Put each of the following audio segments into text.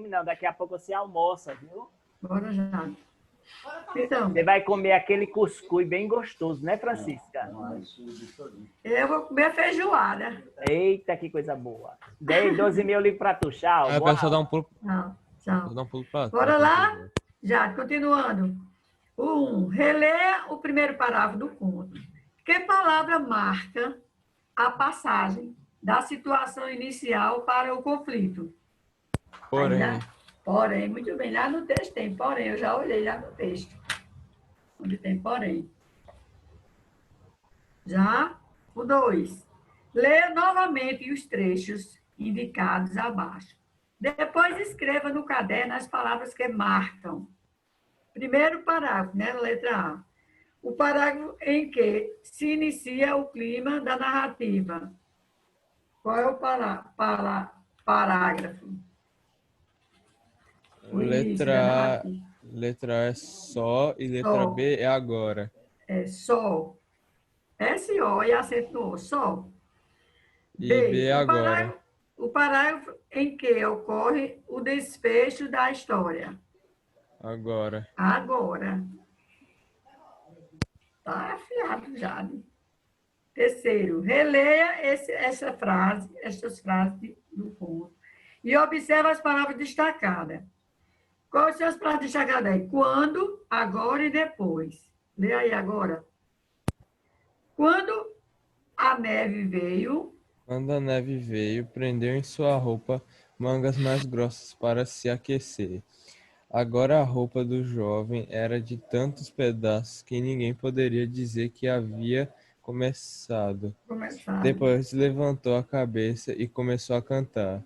fome, não. Daqui a pouco você almoça, viu? Bora já. Então, Você vai comer aquele cuscuz bem gostoso, né, Francisca? eu vou comer feijoada. Eita, que coisa boa. 10, 12 mil livros pra tu. Tchau. Aí a pessoa dá um pulo, Tchau, tchau. dá um pulo pra Bora trás. lá? Já, continuando. Releia o primeiro parágrafo do conto. Que palavra marca a passagem da situação inicial para o conflito? Porém, Porém, muito bem. Lá no texto tem porém, eu já olhei lá no texto. Onde tem porém. Já? O 2. Leia novamente os trechos indicados abaixo. Depois escreva no caderno as palavras que marcam. Primeiro parágrafo, né? Letra A. O parágrafo em que se inicia o clima da narrativa. Qual é o parágrafo? O início da narrativa. letra A é só e letra Só. B é agora. É só. S-O e acento no O, só. E B é agora. O parágrafo em que ocorre o desfecho da história. Agora. Agora. Está afiado já. Né? Terceiro, releia essas frases do conto e observe as palavras destacadas. Quais são as palavras destacadas aí? Quando, agora e depois. Lê aí agora. Quando a neve veio. Quando a neve veio, prendeu em sua roupa mangas mais grossas para se aquecer. Agora a roupa do jovem era de tantos pedaços que ninguém poderia dizer que havia começado. Depois levantou a cabeça e começou a cantar.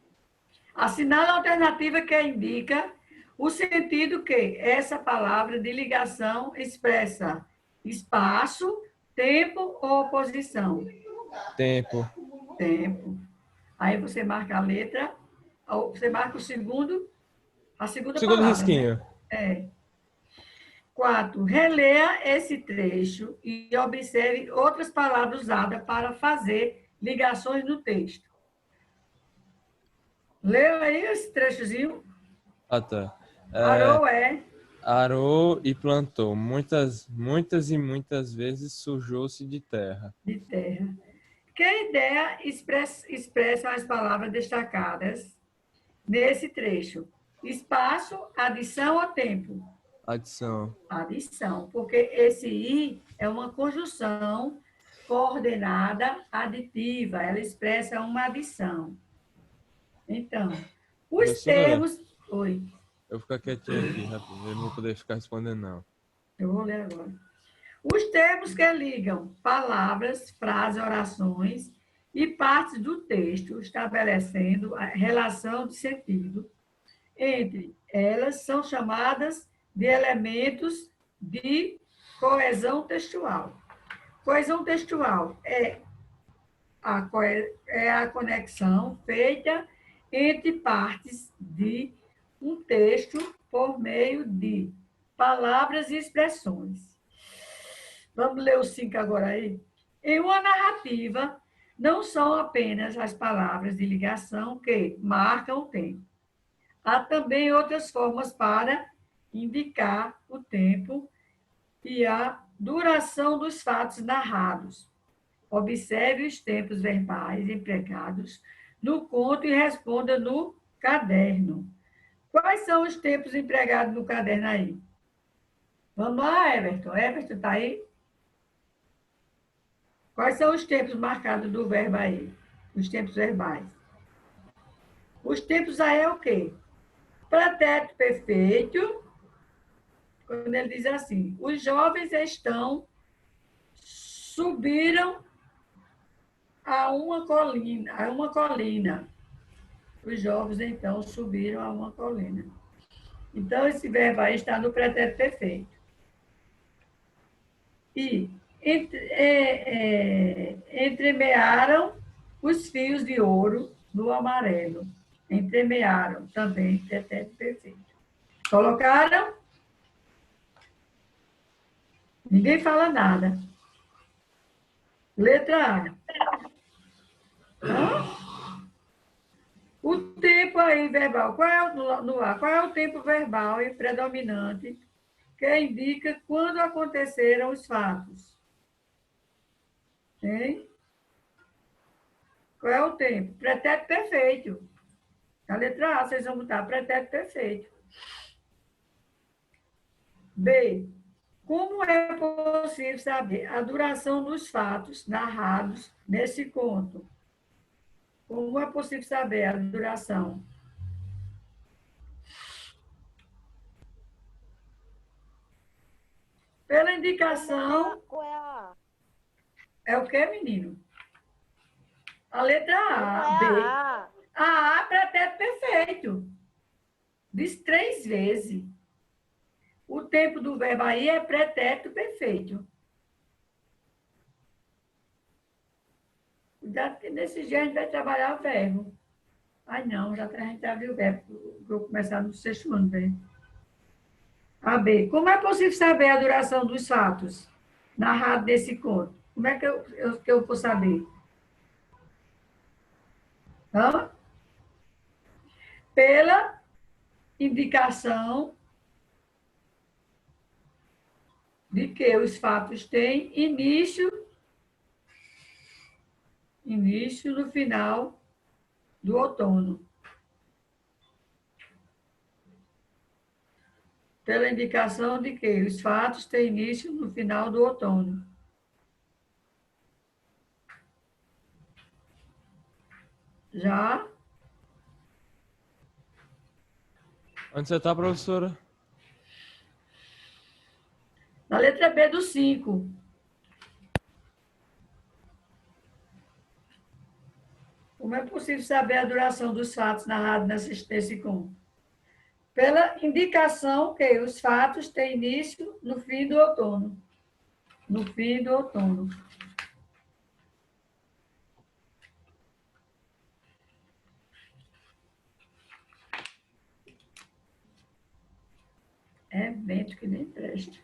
Assinale a alternativa que indica o sentido que essa palavra de ligação expressa: espaço, tempo ou posição. Tempo. Tempo. Aí você marca a letra, você marca a segunda Segundo palavra. risquinho. Né? É. 4. Releia esse trecho e observe outras palavras usadas para fazer ligações no texto. Leu aí esse trechozinho? Ah, tá. Arou é. Arou e plantou. Muitas e muitas vezes sujou-se de terra. De terra. Que ideia expressam as palavras destacadas nesse trecho? Espaço, adição ou tempo? Adição. Adição, porque esse I é uma conjunção coordenada aditiva, ela expressa uma adição. Então, os Professora, termos... Oi. eu vou ficar quietinho aqui, rapidinho. Eu não vou poder ficar respondendo, não. Eu vou ler agora. Os termos que ligam palavras, frases, orações e partes do texto, estabelecendo a relação de sentido entre elas, são chamadas de elementos de coesão textual. Coesão textual é a conexão feita entre partes de um texto por meio de palavras e expressões. Vamos ler o 5 agora aí? Em uma narrativa, não são apenas as palavras de ligação que marcam o tempo. Há também outras formas para indicar o tempo e a duração dos fatos narrados. Observe os tempos verbais empregados no conto e responda no caderno. Quais são os tempos empregados no caderno aí? Vamos lá, Everton. Everton está aí? Quais são os tempos marcados do verbo aí? Os tempos verbais. Os tempos aí é o quê? Pretérito perfeito, quando ele diz assim, os jovens subiram a uma colina. Os jovens, então, subiram a uma colina. Então, esse verbo aí está no pretérito perfeito. E entremearam os fios de ouro no amarelo. Entremearam também, pretérito perfeito. Colocaram? Ninguém fala nada. Letra A. O tempo aí verbal, qual é no ar? Qual é o tempo verbal e predominante que indica quando aconteceram os fatos? Hein? Qual é o tempo? Pretérito perfeito. A letra A, vocês vão botar pretérito perfeito. B. Como é possível saber a duração dos fatos narrados nesse conto? Como é possível saber a duração? Pela indicação, Qual é a? é o que, menino? A letra A. B. A. A A, pretérito perfeito. Diz 3 vezes. O tempo do verbo aí é pretérito perfeito. Cuidado que nesse dia a gente vai trabalhar o verbo. Ai, não, a gente já viu o verbo. Vou começar no 6º ano, velho. A B. Como é possível saber a duração dos fatos narrados nesse conto? Como é que eu vou saber? Hã? Pela indicação de que os fatos têm início no final do outono. Pela indicação de que os fatos têm início no final do outono. Já? Onde você tá, professora? Na letra B do 5. Como é possível saber a duração dos fatos narrados nesse conto? Pela indicação que os fatos têm início no fim do outono. No fim do outono. É vento que nem presta.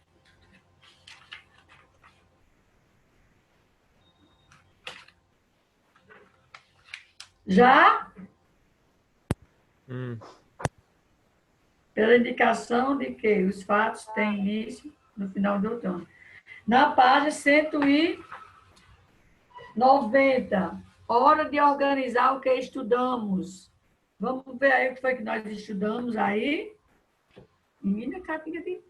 Já? Pela indicação de que os fatos têm início no final do outono. Na página 190, hora de organizar o que estudamos. Vamos ver aí o que foi que nós estudamos aí. Menina, capinha de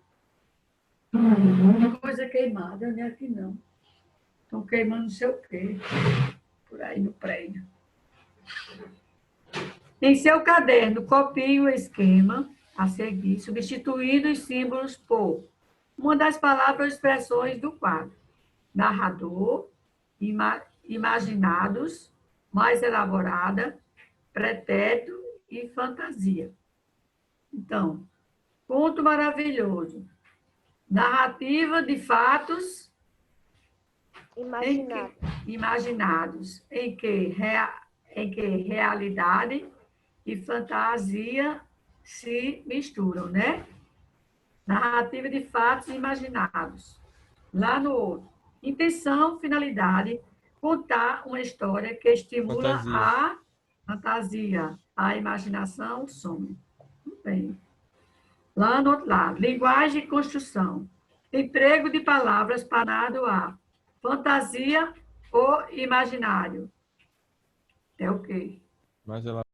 coisa queimada, né? Aqui não. Estão queimando não sei o quê, por aí no prédio. Em seu caderno, copie o esquema a seguir, substituindo os símbolos por uma das palavras ou expressões do quadro. Narrador, imaginados, mais elaborada, pretérito e fantasia. Então, conto maravilhoso. Narrativa de fatos imaginados, em que realidade e fantasia se misturam, né? Narrativa de fatos imaginados. Lá no outro. Intenção, finalidade, contar uma história que estimula a fantasia, a imaginação, o sonho. Muito bem. Lá no outro lado. Linguagem e construção. Emprego de palavras parado a fantasia ou imaginário. É o quê? Mas ela